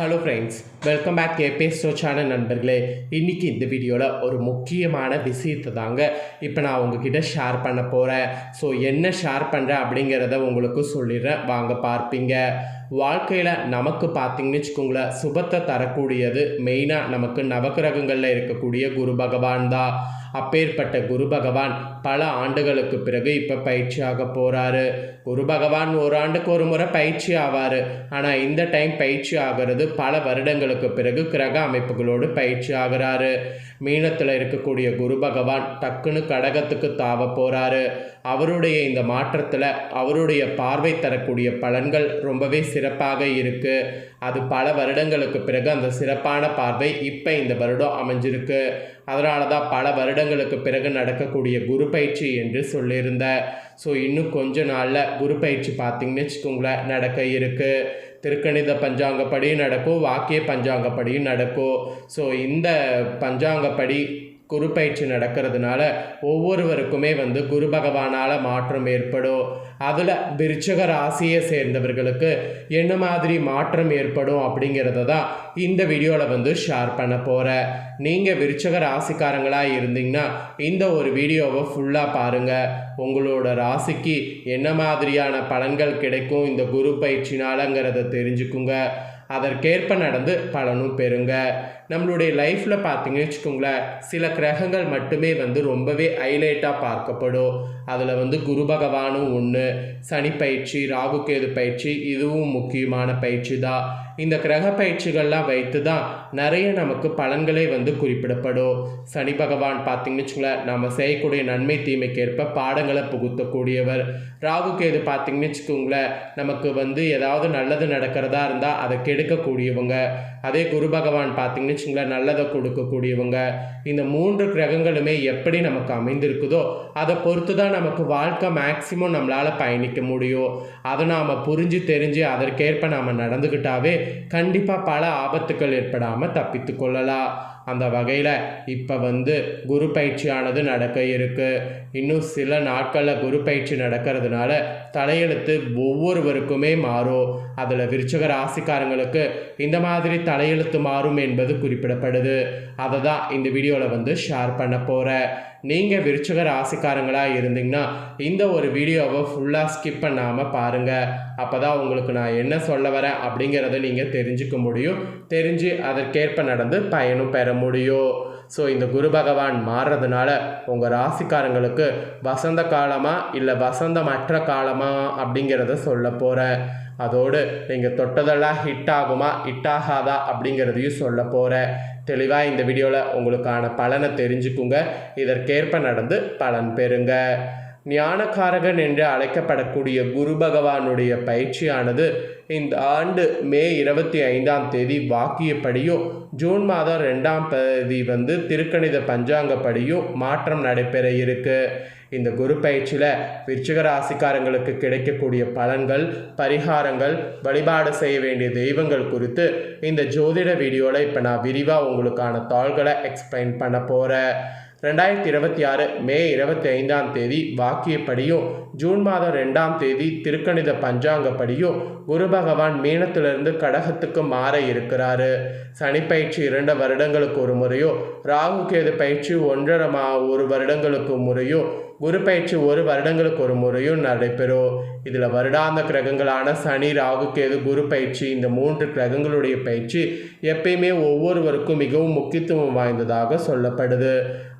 Hello friends, welcome back கேபேஸ்டோ channel நண்பர்களே. இன்றைக்கி இந்த வீடியோவில் ஒரு முக்கியமான விஷயத்தை தாங்க இப்போ நான் உங்ககிட்ட ஷேர் பண்ண போகிறேன். ஸோ என்ன ஷேர் பண்ணுறேன் அப்படிங்கிறத உங்களுக்கு சொல்லிடுறேன், வாங்க பார்ப்பீங்க. வாழ்க்கையில் நமக்கு பார்த்திங்கன்னு வச்சுக்கோங்களேன், சுபத்தை தரக்கூடியது மெயினாக நமக்கு நவக்கிரகங்களில் இருக்கக்கூடிய குரு பகவான் தான். அப்பேற்பட்ட குரு பகவான் பல ஆண்டுகளுக்கு பிறகு இப்போ பயிற்சியாக போகிறாரு. குரு பகவான் ஒரு ஆண்டுக்கு ஒரு முறை பயிற்சி ஆவார். ஆனால் இந்த டைம் பயிற்சி ஆகிறது பல வருடங்களுக்கு பிறகு கிரக அமைப்புகளோடு பயிற்சி ஆகிறாரு. மீனத்தில் இருக்கக்கூடிய குரு பகவான் டக்குன்னு கடகத்துக்கு தாவ போகிறாரு. அவருடைய இந்த மாற்றத்தில் அவருடைய பார்வை தரக்கூடிய பலன்கள் ரொம்பவே சிறப்பாக இருக்குது. அது பல வருடங்களுக்கு பிறகு அந்த சிறப்பான பார்வை இப்போ இந்த வருடம் அமைஞ்சிருக்கு. அதனால தான் பல வருடங்களுக்கு பிறகு நடக்கக்கூடிய குரு பயிற்சி என்று சொல்லியிருந்தேன். ஸோ இன்னும் கொஞ்ச நாளில் குரு பயிற்சி பார்த்திங்கன்னு வச்சுக்கோங்களேன் நடக்க இருக்குது. திருக்கணித பஞ்சாங்கப்படி நடக்கும், வாக்கிய பஞ்சாங்கப்படியும் நடக்கும். ஸோ இந்த பஞ்சாங்கப்படி குரு பயிற்சி நடக்கிறதுனால ஒவ்வொருவருக்குமே குரு பகவானால் மாற்றம் ஏற்படும். அதில் விருச்சிக ராசியை சேர்ந்தவர்களுக்கு என்ன மாதிரி மாற்றம் ஏற்படும் அப்படிங்கிறத தான் இந்த வீடியோவில் ஷேர் பண்ண போகிறேன். நீங்கள் விருச்சிக ராசிக்காரங்களாக இருந்தீங்கன்னா இந்த ஒரு வீடியோவை ஃபுல்லாக பாருங்கள். உங்களோட ராசிக்கு என்ன மாதிரியான பலன்கள் கிடைக்கும் இந்த குரு பயிற்சினாலங்கிறத தெரிஞ்சுக்குங்க. அதற்கேற்ப நடந்து பலனும் பெறுங்க. நம்மளுடைய லைஃப்பில் பார்த்தீங்கன்னு வச்சுக்கோங்களேன், சில கிரகங்கள் மட்டுமே ரொம்பவே ஹைலைட்டாக பார்க்கப்படும். அதில் குரு பகவானும் ஒன்று. சனி பயிற்சி, ராகு கேது பயிற்சி இதுவும் முக்கியமான பயிற்சி தான். இந்த கிரக பயிற்சிகள்லாம் வைத்து தான் நிறைய நமக்கு பலன்களே குறிப்பிடப்படும். சனி பகவான் பார்த்திங்கன்னு வச்சுக்கோங்களேன், நம்ம செய்யக்கூடிய நன்மை தீமைக்கேற்ப பாடங்களை புகுத்தக்கூடியவர். ராகு கேது பார்த்திங்கன்னு வச்சுக்கோங்களேன், நமக்கு ஏதாவது நல்லது நடக்கிறதா இருந்தால் அதை கெடுக்கக்கூடியவங்க. அதே குரு பகவான் பார்த்திங்கன்னு வச்சுக்கோங்களேன், நல்லதை கொடுக்கக்கூடியவங்க. இந்த 3 கிரகங்களுமே எப்படி நமக்கு அமைந்திருக்குதோ அதை பொறுத்து தான் நமக்கு வாழ்க்கை மேக்சிமம் நம்மளால் பயணிக்க முடியும். அதை நாம் புரிஞ்சு தெரிஞ்சு அதற்கேற்ப நாம் நடந்துக்கிட்டாவே கண்டிப்பாக பல ஆபத்துக்கள் ஏற்படாமல் தப்பித்து கொள்ளலாம். அந்த வகையில் இப்போ குரு பயிற்சியானது நடக்க இருக்குது. இன்னும் சில நாட்களில் குரு பயிற்சி நடக்கிறதுனால தலையெழுத்து ஒவ்வொருவருக்குமே மாறும். அதில் விருச்சிக ராசிக்காரங்களுக்கு இந்த மாதிரி தலையெழுத்து மாறும் என்பது குறிப்பிடப்படுது. அதை தான் இந்த வீடியோவில் ஷேர் பண்ண போகிறேன். நீங்கள் விருச்சிக ராசிக்காரங்களாக இருந்தீங்கன்னா இந்த ஒரு வீடியோவை ஃபுல்லாக ஸ்கிப் பண்ணாமல் பாருங்கள். அப்போ தான் உங்களுக்கு நான் என்ன சொல்ல வரேன் அப்படிங்கிறத நீங்கள் தெரிஞ்சுக்க முடியும். தெரிஞ்சு அதற்கேற்ப நடந்து பயனும் பெற முடியும். ஸோ இந்த குரு பகவான் மாறுறதுனால உங்கள் ராசிக்காரங்களுக்கு வசந்த காலமா இல்லை வசந்தமற்ற காலமா அப்படிங்கிறத சொல்ல போகிறேன். அதோடு நீங்கள் தொட்டதெல்லாம் ஹிட் ஆகுமா ஹிட் ஆகாதா அப்படிங்கிறதையும் சொல்ல போகிறேன். தெளிவாக இந்த வீடியோவில் உங்களுக்கான பலனை தெரிஞ்சுக்குங்க. இதற்கேற்ப நடந்து பலன் பெறுங்க. ஞானகாரகன் என்று அழைக்கப்படக்கூடிய குரு பகவானுடைய பயிற்சியானது இந்த ஆண்டு மே 25ஆம் தேதி வாக்கியப்படியும் ஜூன் மாதம் 2ஆம் தேதி திருக்கணித பஞ்சாங்கப்படியும் மாற்றம் நடைபெற இருக்கு. இந்த குரு பயிற்சியில் விருச்சிக ராசிக்காரங்களுக்கு கிடைக்கக்கூடிய பலன்கள், பரிகாரங்கள், வழிபாடு செய்ய வேண்டிய தெய்வங்கள் குறித்து இந்த ஜோதிட வீடியோவில் இப்போ நான் விரிவாக உங்களுக்கான தாள்களை எக்ஸ்பிளைன் பண்ண போகிறேன். 2026 மே 25ஆம் தேதி வாக்கியப்படியும் ஜூன் மாதம் 2ஆம் தேதி திருக்கணித பஞ்சாங்கப்படியும் குரு பகவான் மீனத்திலிருந்து கடகத்துக்கு மாற இருக்கிறாரு. சனி பயிற்சி 2 வருடங்களுக்கு ஒரு முறையோ, ராகு கேது பயிற்சி 1 வருடங்களுக்கு முறையோ, குரு பயிற்சி 1 வருடங்களுக்கு ஒரு முறையும் நடைபெறும். இதில் வருடாந்த கிரகங்களான சனி, ராகு கேது, குரு பயிற்சி இந்த 3 கிரகங்களுடைய பயிற்சி எப்பயுமே ஒவ்வொருவருக்கும் மிகவும் முக்கியத்துவம் வாய்ந்ததாக சொல்லப்படுது.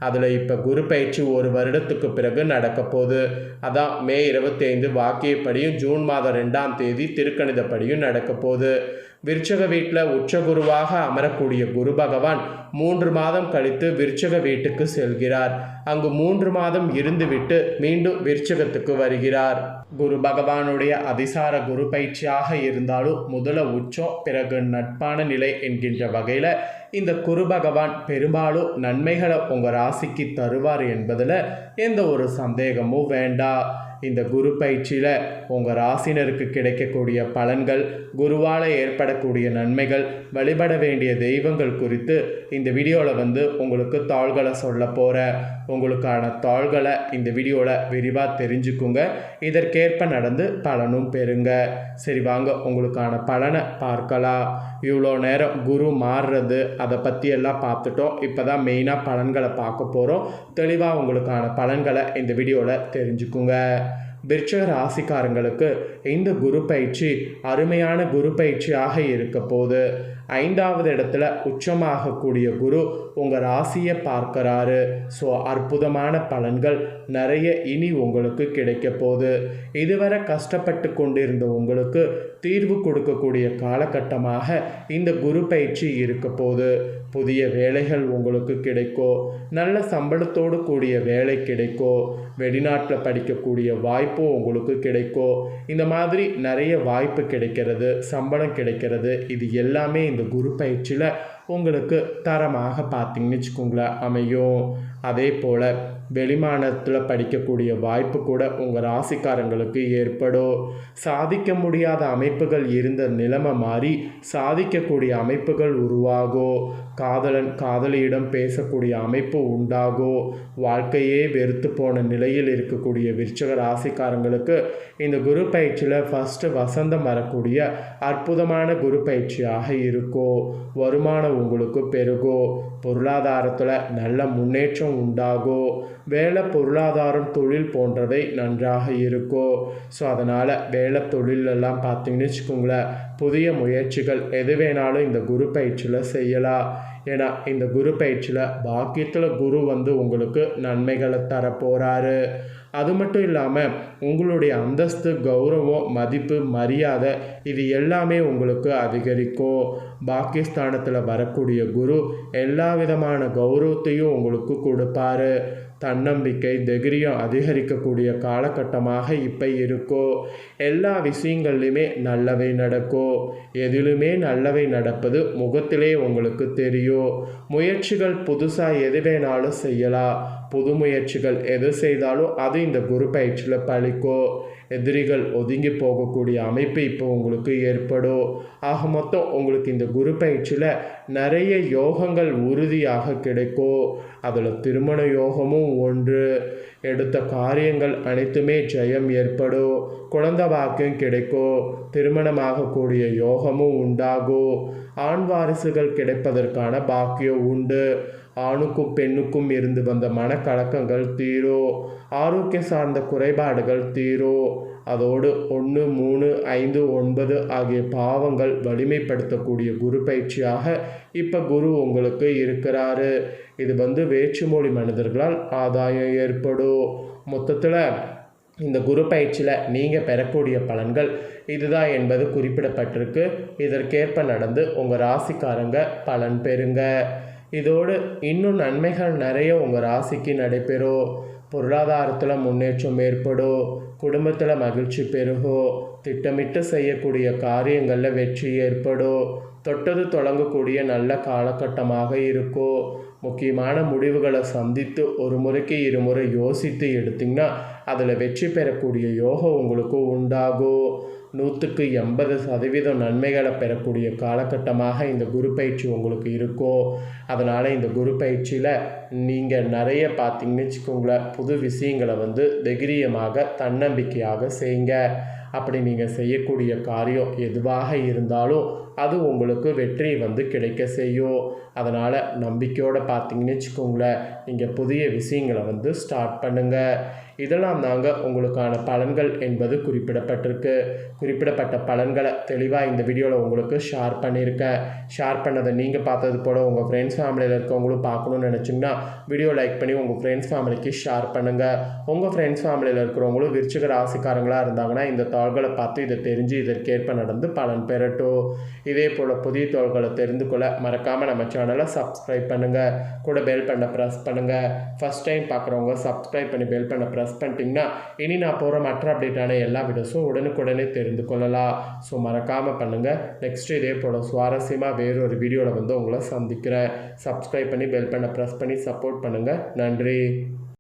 அதில் இப்போ குரு பயிற்சி 1 வருடத்துக்கு பிறகு நடக்க போகுது. அதான் மே 25 வாக்கியப்படியும் ஜூன் மாதம் 2ஆம் தேதி திருக்கணிதப்படியும் நடக்க போகுது. விருச்சிக வீட்டில் உச்சகுருவாக அமரக்கூடிய குரு பகவான் 3 மாதம் கழித்து விருச்சிக வீட்டுக்கு செல்கிறார். அங்கு 3 மாதம் இருந்துவிட்டு மீண்டும் விருச்சிகத்துக்கு வருகிறார். குரு பகவானுடைய அதிசார குரு பயிற்சியாக இருந்தாலும் முதல உச்சம் பிறகு நட்பான நிலை என்கின்ற வகையில் இந்த குரு பகவான் பெரும்பாலும் நன்மைகளை உங்கள் ராசிக்கு தருவார் என்பதில் எந்த ஒரு சந்தேகமும் வேண்டாம். இந்த குரு பயிற்சியில் உங்கள் ராசினருக்கு கிடைக்கக்கூடிய பலன்கள், குருவால் ஏற்படக்கூடிய நன்மைகள், வழிபட வேண்டிய தெய்வங்கள் குறித்து இந்த வீடியோவில் வந்து உங்களுக்கு தாள்களை சொல்ல போகிறேன். உங்களுக்கான தாள்களை இந்த வீடியோவில் விரிவாக தெரிஞ்சுக்குங்க. இதற்கேற்ப நடந்து பலனும் பெறுங்க. சரி வாங்க உங்களுக்கான பலனை பார்க்கலாம். இவ்வளோ நேரம் குரு மாறுறது அதை பற்றியெல்லாம் பார்த்துட்டோம். இப்போ தான் மெயினாக பலன்களை பார்க்க போகிறோம். தெளிவாக உங்களுக்கான பலன்களை இந்த வீடியோவில் தெரிஞ்சுக்குங்க. விருச்சிக ராசிக்காரங்களுக்கு இந்த குரு பயிற்சி அருமையான குரு பயிற்சியாக இருக்க போது 5வது இடத்துல உச்சமாகக்கூடிய குரு உங்கள் ராசியை பார்க்குறாரு. ஸோ அற்புதமான பலன்கள் நிறைய இனி உங்களுக்கு கிடைக்க போகுது. இதுவரை கஷ்டப்பட்டு கொண்டிருந்த உங்களுக்கு தீர்வு கொடுக்கக்கூடிய காலகட்டமாக இந்த குரு பயிற்சி இருக்க போது. புதிய வேலைகள் உங்களுக்கு கிடைக்கும். நல்ல சம்பளத்தோடு கூடிய வேலை கிடைக்கும். வெளிநாட்டில் படிக்கக்கூடிய வாய்ப்பும் உங்களுக்கு கிடைக்கும். இந்த மாதிரி நிறைய வாய்ப்பு கிடைக்கிறது, சம்பளம் கிடைக்கிறது. இது எல்லாமே இந்த குரு பயிற்சியில் உங்களுக்கு தரமாக பார்த்தீங்கன்னு வச்சுக்கோங்களேன் அமையும். அதே போல் வெளிமாநிலத்தில் படிக்கக்கூடிய வாய்ப்பு கூட உங்கள் ராசிக்காரங்களுக்கு ஏற்படும். சாதிக்க முடியாத அமைப்புகள் இருந்த நிலைமை மாறி சாதிக்கக்கூடிய அமைப்புகள் உருவாகும். காதலன் காதலியிடம் பேசக்கூடிய அமைப்பு உண்டாகும். வாழ்க்கையே வெறுத்து போன நிலையில் இருக்கக்கூடிய விருச்சிக ராசிக்காரங்களுக்கு இந்த குரு பயிற்சியில் ஃபஸ்ட்டு வசந்தம் வரக்கூடிய அற்புதமான குரு பயிற்சியாக இருக்கும். வருமானம் உங்களுக்கு பெருகும். பொருளாதாரத்தில் நல்ல முன்னேற்றம் உண்டாகும். வேலை, பொருளாதாரம், தொழில் போன்றவை நன்றாக இருக்கும். ஸோ அதனால் வேலை தொழிலெல்லாம் பார்த்தீங்கன்னு வச்சுக்கோங்களேன், புதிய முயற்சிகள் எது வேணாலும் இந்த குரு பயிற்சியில் செய்யலாம். ஏன்னா இந்த குரு பயிற்சியில் பாக்கியத்தில் குரு வந்து உங்களுக்கு நன்மைகளை தரப்போகிறாரு. அது மட்டும் இல்லாமல் உங்களுடைய அந்தஸ்து, கௌரவம், மதிப்பு, மரியாதை இது எல்லாமே உங்களுக்கு அதிகரிக்கும். பாக்கியஸ்தானத்தில் வரக்கூடிய குரு எல்லா விதமான கௌரவத்தையும் உங்களுக்கு கொடுப்பாரு. தன்னம்பிக்கை, தைரியம் அதிகரிக்கக்கூடிய காலகட்டமாக இப்போ இருக்கும். எல்லா விஷயங்கள்லையுமே நல்லவை நடக்கும். எதிலுமே நல்லவை நடப்பது முகத்திலே உங்களுக்கு தெரியும். முயற்சிகள் புதுசாக எது வேணாலும் செய்யலாம். புது முயற்சிகள் எது செய்தாலும் அது இந்த குரு பயிற்சியில் பலிக்கும். எதிரிகள் ஒதுங்கி போகக்கூடிய அமைப்பு இப்போ உங்களுக்கு ஏற்படும். ஆக மொத்தம் உங்களுக்கு இந்த குரு பயிற்சியில் நிறைய யோகங்கள் உறுதியாக கிடைக்கும். அதில் திருமண யோகமும் ஒன்று. எடுத்த காரியங்கள் அனைத்துமே ஜெயம் ஏற்படும். குழந்தை பாக்கியம் கிடைக்கும். திருமணமாகக்கூடிய யோகமும் உண்டாகும். ஆண் வாரிசுகள் கிடைப்பதற்கான பாக்கியம் உண்டு. ஆணுக்கும் பெண்ணுக்கும் இருந்து வந்த மனக்கலக்கங்கள் தீரும். ஆரோக்கிய சார்ந்த குறைபாடுகள் தீரும். அதோடு 1, 3, 5, 9 ஆகிய பாவங்கள் வலிமைப்படுத்தக்கூடிய குரு பயிற்சியாக இப்போ குரு உங்களுக்கு இருக்கிறாரு. இது வந்து வேற்றுமொழி மனிதர்களால் ஆதாயம் ஏற்படும். மொத்தத்தில் இந்த குரு பயிற்சியில் நீங்கள் பெறக்கூடிய பலன்கள் இதுதான் என்பது குறிப்பிடப்பட்டிருக்கு. இதற்கேற்ப நடந்து உங்கள் ராசிக்காரங்க பலன் பெறுங்க. இதோடு இன்னும் நன்மைகள் நிறைய உங்கள் ராசிக்கு நடைபெறும். பொருளாதாரத்தில் முன்னேற்றம் ஏற்படும். குடும்பத்தில் மகிழ்ச்சி பெருகும். திட்டமிட்டு செய்யக்கூடிய காரியங்களில் வெற்றி ஏற்படும். தொட்டது தொடங்கக்கூடிய நல்ல காலகட்டமாக இருக்கும். முக்கியமான முடிவுகளை சந்தித்து ஒரு முறைக்கு இருமுறை யோசித்து எடுத்திங்கன்னா அதில் வெற்றி பெறக்கூடிய யோகம் உங்களுக்கு உண்டாகும். 100க்கு 80% நன்மைகளை பெறக்கூடிய காலகட்டமாக இந்த குரு பயிற்சி உங்களுக்கு இருக்கும். அதனால் இந்த குரு பயிற்சியில் நீங்கள் நிறைய பார்த்தீங்கன்னு வச்சுக்கோங்களேன், புது விஷயங்களை வந்து தைரியமாக தன்னம்பிக்கையாக செய்யுங்க. அப்படி நீங்கள் செய்யக்கூடிய காரியம் எதுவாக இருந்தாலும் அது உங்களுக்கு வெற்றி வந்து கிடைக்க செய்யும். அதனால் நம்பிக்கையோடு பார்த்தீங்கன்னு வச்சுக்கோங்களேன், நீங்கள் புதிய விஷயங்களை வந்து ஸ்டார்ட் பண்ணுங்கள். இதெல்லாம் தாங்க உங்களுக்கான பலன்கள் என்பது குறிப்பிடப்பட்டிருக்கு. குறிப்பிடப்பட்ட பலன்களை தெளிவாக இந்த வீடியோவில் உங்களுக்கு ஷேர் பண்ணியிருக்கேன். ஷேர் பண்ணதை நீங்கள் பார்த்தது போல் உங்கள் ஃப்ரெண்ட்ஸ் ஃபேமிலியில் இருக்கவங்களும் பார்க்கணுன்னு நினச்சிங்கன்னா வீடியோ லைக் பண்ணி உங்கள் ஃப்ரெண்ட்ஸ் ஃபேமிலிக்கு ஷேர் பண்ணுங்கள். உங்கள் ஃப்ரெண்ட்ஸ் ஃபேமிலியில் இருக்கிறவங்களும் விருச்சிக ராசிக்காரங்களாக இருந்தாங்கன்னா இந்த தாள்களை பார்த்து இதை தெரிஞ்சு இதற்கேற்ப நடந்து பலன் பெறட்டும். இதே போல் புதிய தாள்களை தெரிந்து கொள்ள மறக்காமல் நம்ம சேனலை சப்ஸ்கிரைப் பண்ணுங்கள். கூட பெல் பண்ண ப்ரெஸ் பண்ணுங்கள். ஃபஸ்ட் டைம் பார்க்குறவங்க சப்ஸ்கிரைப் பண்ணி பெல் பண்ண ப்ரெஸ் பண்ணிட்டீங்கன்னா இனி நான் போகிற மற்ற அப்டேட்டான எல்லா வீடியோஸும் உடனுக்குடனே தெரிந்து கொள்ளலாம். ஸோ மறக்காமல் பண்ணுங்கள். நெக்ஸ்ட்டு இதே போல் சுவாரஸ்யமாக வேறொரு வீடியோவில் வந்து உங்களை சந்திக்கிறேன். சப்ஸ்கிரைப் பண்ணி பெல் பண்ண ப்ரெஸ் பண்ணி சப்போர்ட் பண்ணுங்கள். நன்றி.